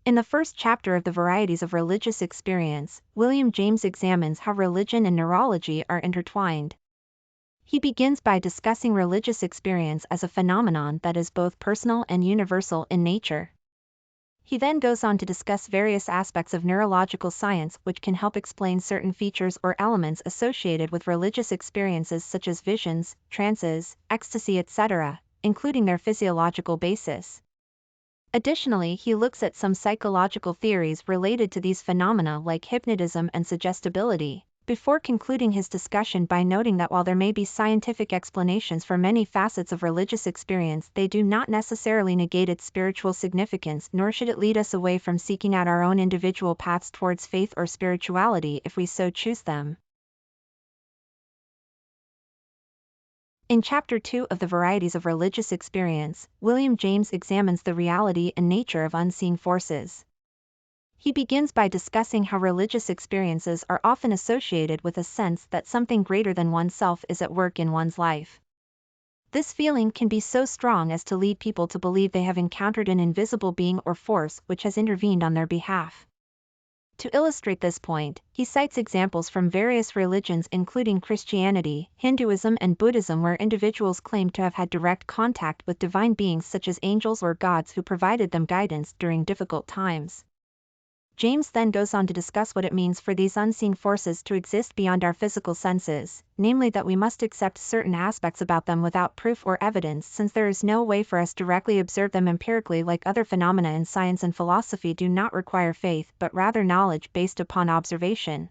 In the first chapter of the Varieties of Religious Experience, William James examines how religion and neurology are intertwined. He begins by discussing religious experience as a phenomenon that is both personal and universal in nature. He then goes on to discuss various aspects of neurological science which can help explain certain features or elements associated with religious experiences such as visions, trances, ecstasy, etc., including their physiological basis. Additionally, he looks at some psychological theories related to these phenomena like hypnotism and suggestibility, before concluding his discussion by noting that while there may be scientific explanations for many facets of religious experience, they do not necessarily negate its spiritual significance, nor should it lead us away from seeking out our own individual paths towards faith or spirituality if we so choose them. In Chapter 2 of the Varieties of Religious Experience, William James examines the reality and nature of unseen forces. He begins by discussing how religious experiences are often associated with a sense that something greater than oneself is at work in one's life. This feeling can be so strong as to lead people to believe they have encountered an invisible being or force which has intervened on their behalf. To illustrate this point, he cites examples from various religions including Christianity, Hinduism and Buddhism where individuals claim to have had direct contact with divine beings such as angels or gods who provided them guidance during difficult times. James then goes on to discuss what it means for these unseen forces to exist beyond our physical senses, namely that we must accept certain aspects about them without proof or evidence since there is no way for us to directly observe them empirically like other phenomena in science and philosophy do not require faith but rather knowledge based upon observation.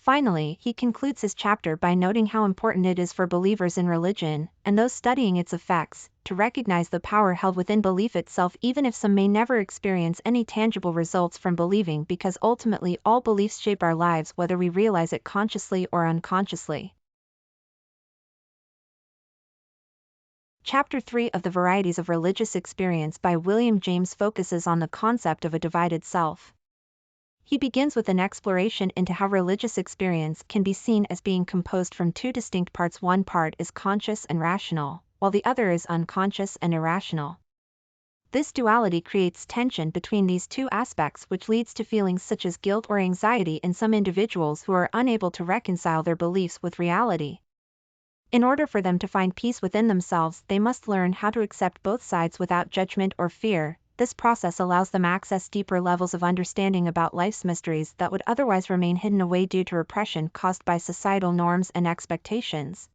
Finally, he concludes his chapter by noting how important it is for believers in religion, and those studying its effects, to recognize the power held within belief itself even if some may never experience any tangible results from believing because ultimately all beliefs shape our lives whether we realize it consciously or unconsciously. Chapter 3 of the Varieties of Religious Experience by William James focuses on the concept of a divided self. He begins with an exploration into how religious experience can be seen as being composed from two distinct parts. One part is conscious and rational, while the other is unconscious and irrational. This duality creates tension between these two aspects which leads to feelings such as guilt or anxiety in some individuals who are unable to reconcile their beliefs with reality. In order for them to find peace within themselves, they must learn how to accept both sides without judgment or fear. This process allows them access deeper levels of understanding about life's mysteries that would otherwise remain hidden away due to repression caused by societal norms and expectations.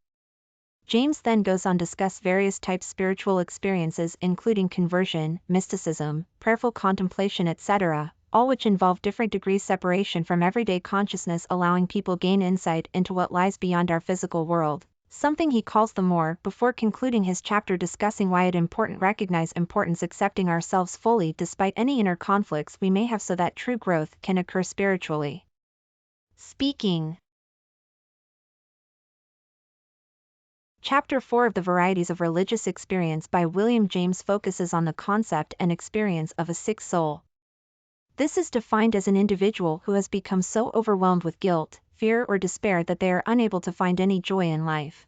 James then goes on to discuss various types of spiritual experiences including conversion, mysticism, prayerful contemplation, etc., all which involve different degrees separation from everyday consciousness, allowing people gain insight into what lies beyond our physical world, something he calls the more, before concluding his chapter discussing why it important recognize importance accepting ourselves fully despite any inner conflicts we may have so that true growth can occur spiritually speaking. Chapter 4 of the Varieties of Religious Experience by William James focuses on the concept and experience of a sick soul. This is defined as an individual who has become so overwhelmed with guilt, fear or despair that they are unable to find any joy in life.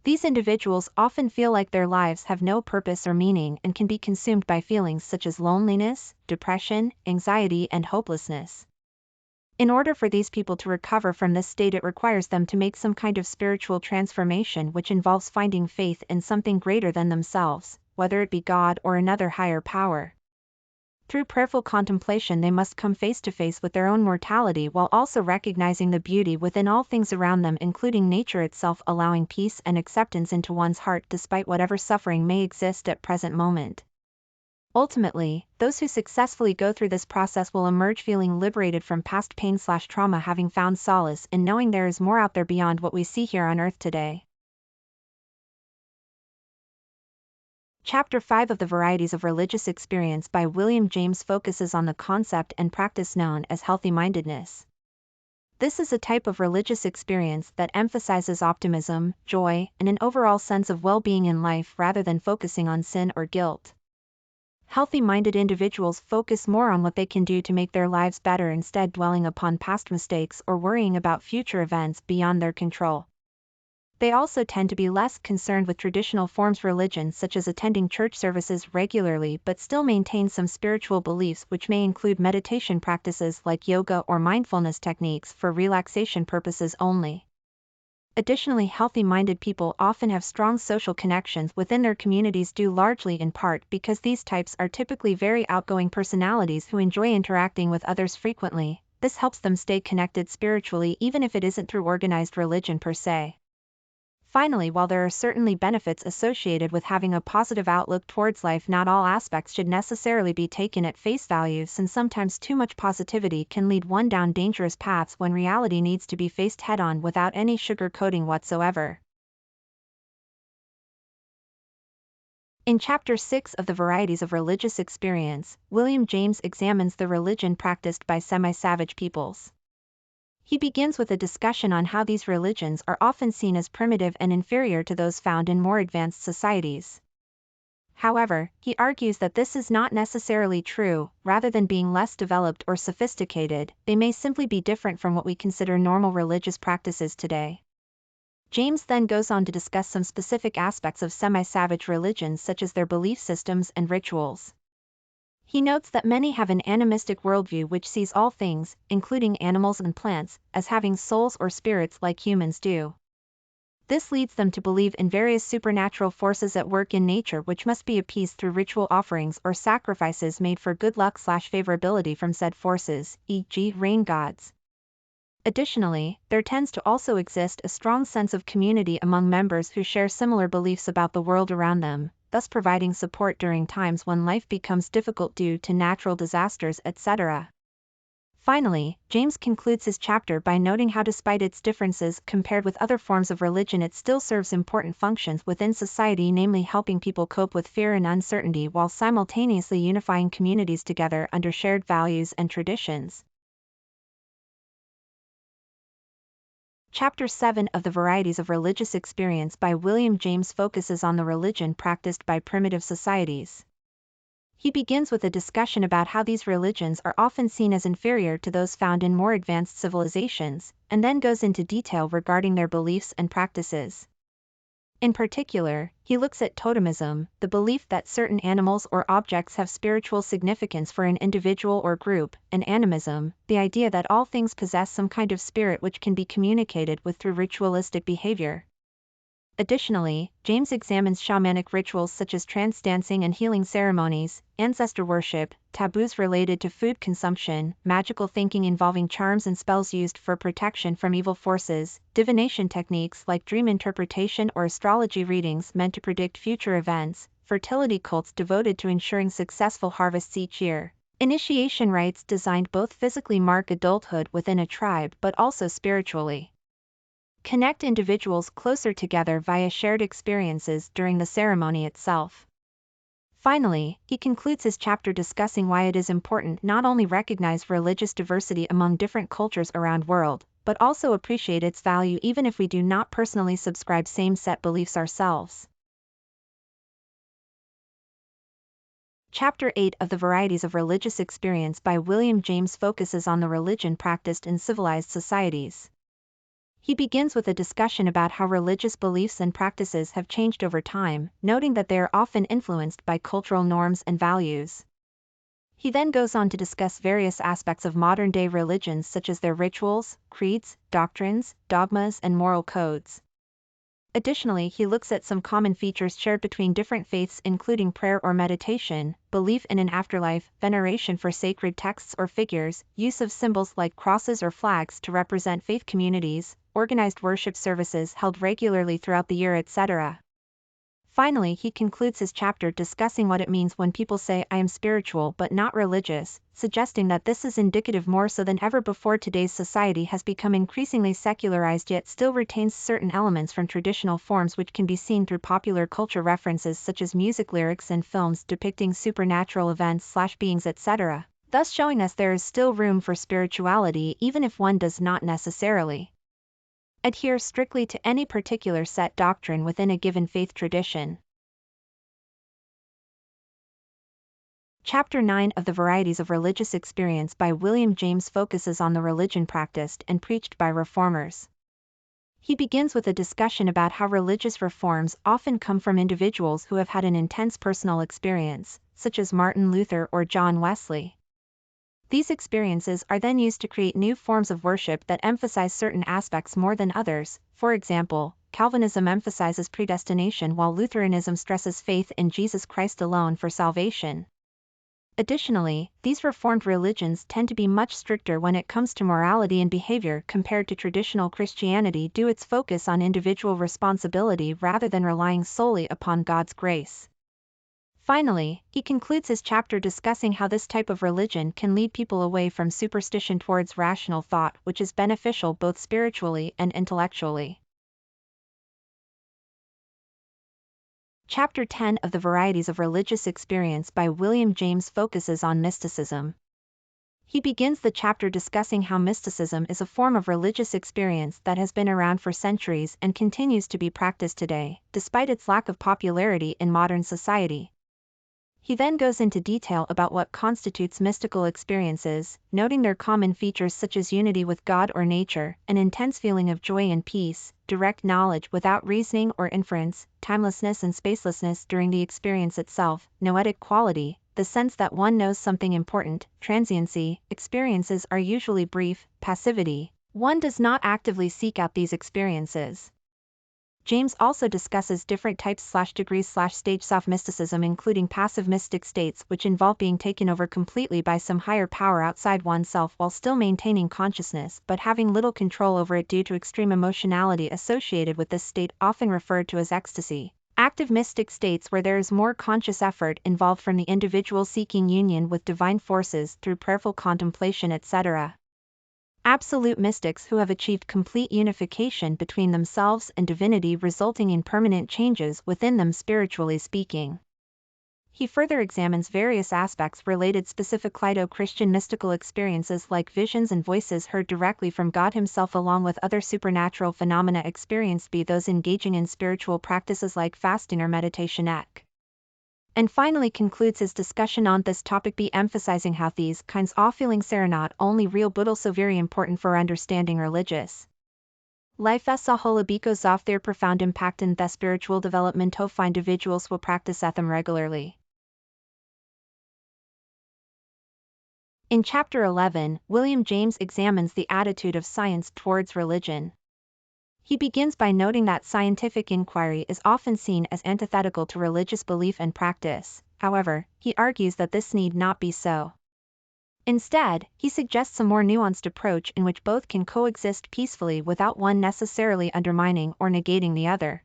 These individuals often feel like their lives have no purpose or meaning and can be consumed by feelings such as loneliness, depression, anxiety and hopelessness. In order for these people to recover from this state, it requires them to make some kind of spiritual transformation which involves finding faith in something greater than themselves, whether it be God or another higher power. Through prayerful contemplation they must come face to face with their own mortality while also recognizing the beauty within all things around them including nature itself, allowing peace and acceptance into one's heart despite whatever suffering may exist at present moment. Ultimately, those who successfully go through this process will emerge feeling liberated from past pain/trauma, having found solace in knowing there is more out there beyond what we see here on earth today. Chapter 5 of the Varieties of Religious Experience by William James focuses on the concept and practice known as healthy-mindedness. This is a type of religious experience that emphasizes optimism, joy, and an overall sense of well-being in life rather than focusing on sin or guilt. Healthy-minded individuals focus more on what they can do to make their lives better instead dwelling upon past mistakes or worrying about future events beyond their control. They also tend to be less concerned with traditional forms of religion such as attending church services regularly but still maintain some spiritual beliefs, which may include meditation practices like yoga or mindfulness techniques for relaxation purposes only. Additionally, healthy-minded people often have strong social connections within their communities due largely in part because these types are typically very outgoing personalities who enjoy interacting with others frequently. This helps them stay connected spiritually even if it isn't through organized religion per se. Finally, while there are certainly benefits associated with having a positive outlook towards life, not all aspects should necessarily be taken at face value, since sometimes too much positivity can lead one down dangerous paths when reality needs to be faced head-on without any sugar-coating whatsoever. In Chapter 6 of the Varieties of Religious Experience, William James examines the religion practiced by semi-savage peoples. He begins with a discussion on how these religions are often seen as primitive and inferior to those found in more advanced societies. However, he argues that this is not necessarily true. Rather than being less developed or sophisticated, they may simply be different from what we consider normal religious practices today. James then goes on to discuss some specific aspects of semi-savage religions such as their belief systems and rituals. He notes that many have an animistic worldview which sees all things, including animals and plants, as having souls or spirits like humans do. This leads them to believe in various supernatural forces at work in nature which must be appeased through ritual offerings or sacrifices made for good luck/favorability from said forces, e.g. rain gods. Additionally, there tends to also exist a strong sense of community among members who share similar beliefs about the world around them, thus providing support during times when life becomes difficult due to natural disasters, etc. Finally, James concludes his chapter by noting how despite its differences compared with other forms of religion, it still serves important functions within society, namely helping people cope with fear and uncertainty while simultaneously unifying communities together under shared values and traditions. Chapter 7 of the Varieties of Religious Experience by William James focuses on the religion practiced by primitive societies. He begins with a discussion about how these religions are often seen as inferior to those found in more advanced civilizations, and then goes into detail regarding their beliefs and practices. In particular, he looks at totemism, the belief that certain animals or objects have spiritual significance for an individual or group, and animism, the idea that all things possess some kind of spirit which can be communicated with through ritualistic behavior. Additionally, James examines shamanic rituals such as trance dancing and healing ceremonies, ancestor worship, taboos related to food consumption, magical thinking involving charms and spells used for protection from evil forces, divination techniques like dream interpretation or astrology readings meant to predict future events, fertility cults devoted to ensuring successful harvests each year, initiation rites designed both physically mark adulthood within a tribe but also spiritually connect individuals closer together via shared experiences during the ceremony itself. Finally, he concludes his chapter discussing why it is important not only recognize religious diversity among different cultures around the world, but also appreciate its value even if we do not personally subscribe same set beliefs ourselves. Chapter 8 of the Varieties of Religious Experience by William James focuses on the religion practiced in civilized societies. He begins with a discussion about how religious beliefs and practices have changed over time, noting that they are often influenced by cultural norms and values. He then goes on to discuss various aspects of modern-day religions such as their rituals, creeds, doctrines, dogmas, and moral codes. Additionally, he looks at some common features shared between different faiths, including prayer or meditation, belief in an afterlife, veneration for sacred texts or figures, use of symbols like crosses or flags to represent faith communities, organized worship services held regularly throughout the year, etc. Finally, he concludes his chapter discussing what it means when people say, "I am spiritual but not religious," suggesting that this is indicative more so than ever before today's society has become increasingly secularized yet still retains certain elements from traditional forms, which can be seen through popular culture references such as music lyrics and films depicting supernatural events/beings, etc., thus showing us there is still room for spirituality even if one does not necessarily adhere strictly to any particular set doctrine within a given faith tradition. Chapter 9 of the Varieties of Religious Experience by William James focuses on the religion practiced and preached by reformers. He begins with a discussion about how religious reforms often come from individuals who have had an intense personal experience, such as Martin Luther or John Wesley. These experiences are then used to create new forms of worship that emphasize certain aspects more than others. For example, Calvinism emphasizes predestination while Lutheranism stresses faith in Jesus Christ alone for salvation. Additionally, these Reformed religions tend to be much stricter when it comes to morality and behavior compared to traditional Christianity due to its focus on individual responsibility rather than relying solely upon God's grace. Finally, he concludes his chapter discussing how this type of religion can lead people away from superstition towards rational thought, which is beneficial both spiritually and intellectually. Chapter 10 of the Varieties of Religious Experience by William James focuses on mysticism. He begins the chapter discussing how mysticism is a form of religious experience that has been around for centuries and continues to be practiced today, despite its lack of popularity in modern society. He then goes into detail about what constitutes mystical experiences, noting their common features such as unity with God or nature, an intense feeling of joy and peace, direct knowledge without reasoning or inference, timelessness and spacelessness during the experience itself, noetic quality, the sense that one knows something important, transiency, experiences are usually brief, passivity, one does not actively seek out these experiences. James also discusses different types/degrees/stages of mysticism, including passive mystic states which involve being taken over completely by some higher power outside oneself while still maintaining consciousness but having little control over it due to extreme emotionality associated with this state, often referred to as ecstasy. Active mystic states where there is more conscious effort involved from the individual seeking union with divine forces through prayerful contemplation, etc. Absolute mystics who have achieved complete unification between themselves and divinity, resulting in permanent changes within them spiritually speaking. He further examines various aspects related specifically to Christian mystical experiences like visions and voices heard directly from God himself, along with other supernatural phenomena experienced by those engaging in spiritual practices like fasting or meditation. And finally concludes his discussion on this topic by emphasizing how these kinds of feelings are not only real but also very important for understanding religious life as a whole because of their profound impact in the spiritual development of individuals who practice them regularly. In Chapter 11, William James examines the attitude of science towards religion. He begins by noting that scientific inquiry is often seen as antithetical to religious belief and practice. However, he argues that this need not be so. Instead, he suggests a more nuanced approach in which both can coexist peacefully without one necessarily undermining or negating the other.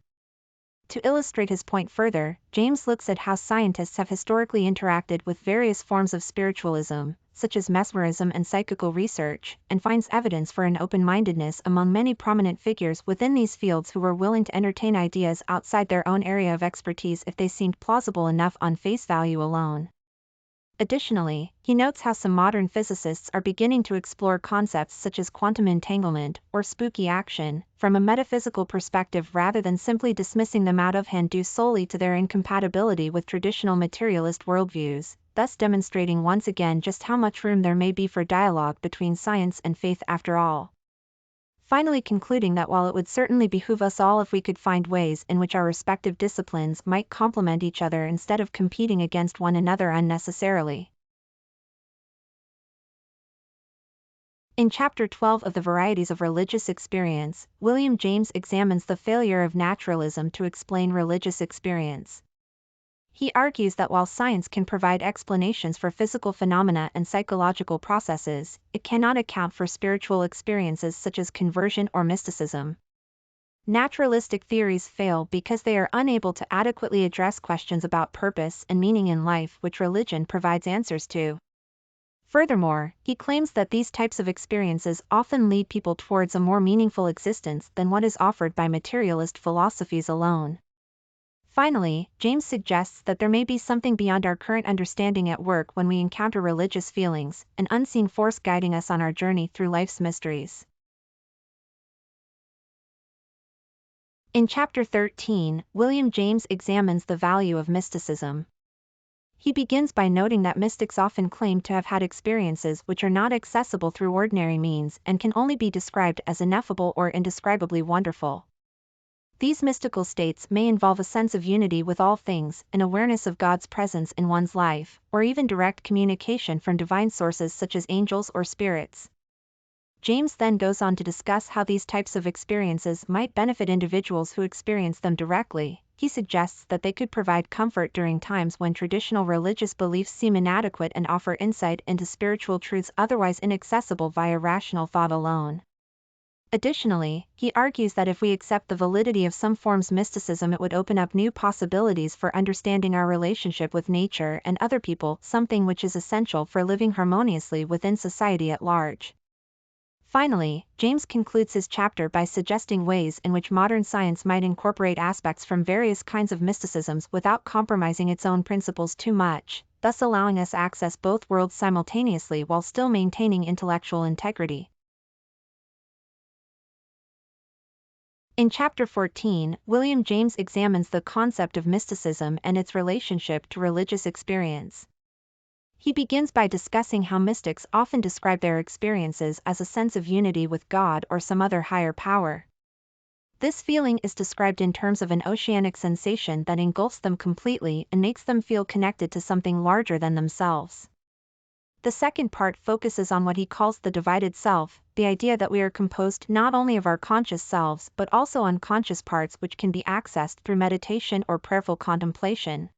To illustrate his point further, James looks at how scientists have historically interacted with various forms of spiritualism, such as mesmerism and psychical research, and finds evidence for an open-mindedness among many prominent figures within these fields who were willing to entertain ideas outside their own area of expertise if they seemed plausible enough on face value alone. Additionally, he notes how some modern physicists are beginning to explore concepts such as quantum entanglement or spooky action from a metaphysical perspective rather than simply dismissing them out of hand due solely to their incompatibility with traditional materialist worldviews, thus demonstrating once again just how much room there may be for dialogue between science and faith after all. Finally concluding that while it would certainly behoove us all if we could find ways in which our respective disciplines might complement each other instead of competing against one another unnecessarily. In Chapter 12 of the Varieties of Religious Experience, William James examines the failure of naturalism to explain religious experience. He argues that while science can provide explanations for physical phenomena and psychological processes, it cannot account for spiritual experiences such as conversion or mysticism. Naturalistic theories fail because they are unable to adequately address questions about purpose and meaning in life which religion provides answers to. Furthermore, he claims that these types of experiences often lead people towards a more meaningful existence than what is offered by materialist philosophies alone. Finally, James suggests that there may be something beyond our current understanding at work when we encounter religious feelings, an unseen force guiding us on our journey through life's mysteries. In Chapter 13, William James examines the value of mysticism. He begins by noting that mystics often claim to have had experiences which are not accessible through ordinary means and can only be described as ineffable or indescribably wonderful. These mystical states may involve a sense of unity with all things, an awareness of God's presence in one's life, or even direct communication from divine sources such as angels or spirits. James then goes on to discuss how these types of experiences might benefit individuals who experience them directly. He suggests that they could provide comfort during times when traditional religious beliefs seem inadequate and offer insight into spiritual truths otherwise inaccessible via rational thought alone. Additionally, he argues that if we accept the validity of some forms of mysticism, it would open up new possibilities for understanding our relationship with nature and other people, something which is essential for living harmoniously within society at large. Finally, James concludes his chapter by suggesting ways in which modern science might incorporate aspects from various kinds of mysticisms without compromising its own principles too much, thus allowing us access both worlds simultaneously while still maintaining intellectual integrity. In Chapter 14, William James examines the concept of mysticism and its relationship to religious experience. He begins by discussing how mystics often describe their experiences as a sense of unity with God or some other higher power. This feeling is described in terms of an oceanic sensation that engulfs them completely and makes them feel connected to something larger than themselves. The second part focuses on what he calls the divided self, the idea that we are composed not only of our conscious selves but also unconscious parts which can be accessed through meditation or prayerful contemplation.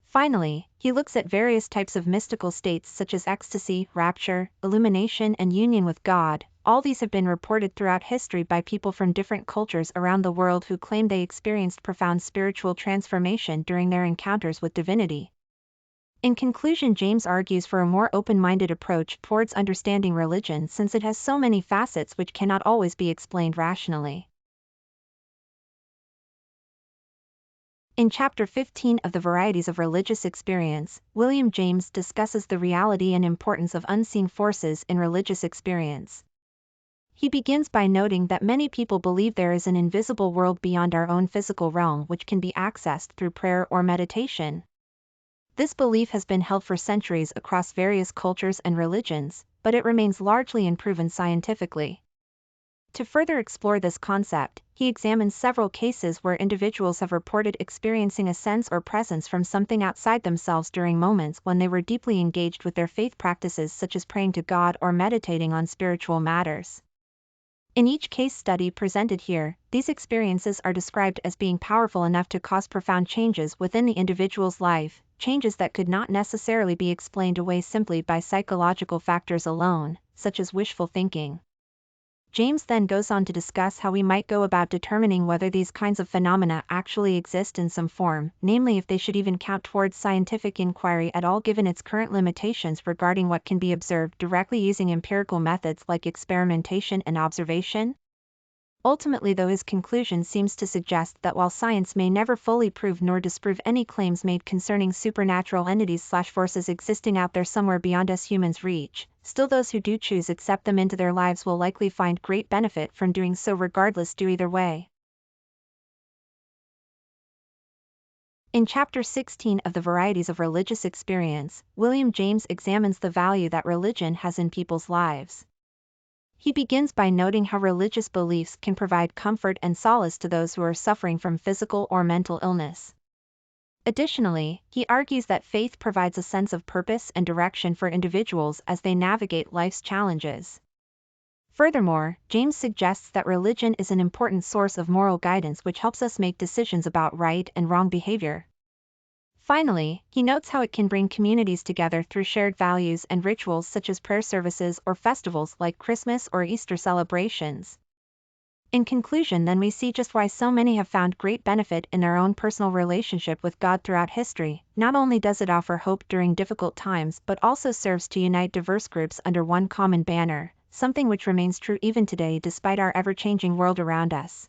Finally, he looks at various types of mystical states such as ecstasy, rapture, illumination, and union with God. All these have been reported throughout history by people from different cultures around the world who claim they experienced profound spiritual transformation during their encounters with divinity. In conclusion, James argues for a more open-minded approach towards understanding religion since it has so many facets which cannot always be explained rationally. In Chapter 15 of the Varieties of Religious Experience, William James discusses the reality and importance of unseen forces in religious experience. He begins by noting that many people believe there is an invisible world beyond our own physical realm which can be accessed through prayer or meditation. This belief has been held for centuries across various cultures and religions, but it remains largely unproven scientifically. To further explore this concept, he examines several cases where individuals have reported experiencing a sense or presence from something outside themselves during moments when they were deeply engaged with their faith practices such as praying to God or meditating on spiritual matters. In each case study presented here, these experiences are described as being powerful enough to cause profound changes within the individual's life, changes that could not necessarily be explained away simply by psychological factors alone, such as wishful thinking. James then goes on to discuss how we might go about determining whether these kinds of phenomena actually exist in some form, namely if they should even count towards scientific inquiry at all given its current limitations regarding what can be observed directly using empirical methods like experimentation and observation. Ultimately, though, his conclusion seems to suggest that while science may never fully prove nor disprove any claims made concerning supernatural entities/forces existing out there somewhere beyond us humans' reach, still those who do choose accept them into their lives will likely find great benefit from doing so regardless do either way. In Chapter 16 of the Varieties of Religious Experience, William James examines the value that religion has in people's lives. He begins by noting how religious beliefs can provide comfort and solace to those who are suffering from physical or mental illness. Additionally, he argues that faith provides a sense of purpose and direction for individuals as they navigate life's challenges. Furthermore, James suggests that religion is an important source of moral guidance which helps us make decisions about right and wrong behavior. Finally, he notes how it can bring communities together through shared values and rituals such as prayer services or festivals like Christmas or Easter celebrations. In conclusion, then, we see just why so many have found great benefit in their own personal relationship with God throughout history. Not only does it offer hope during difficult times but also serves to unite diverse groups under one common banner, something which remains true even today despite our ever-changing world around us.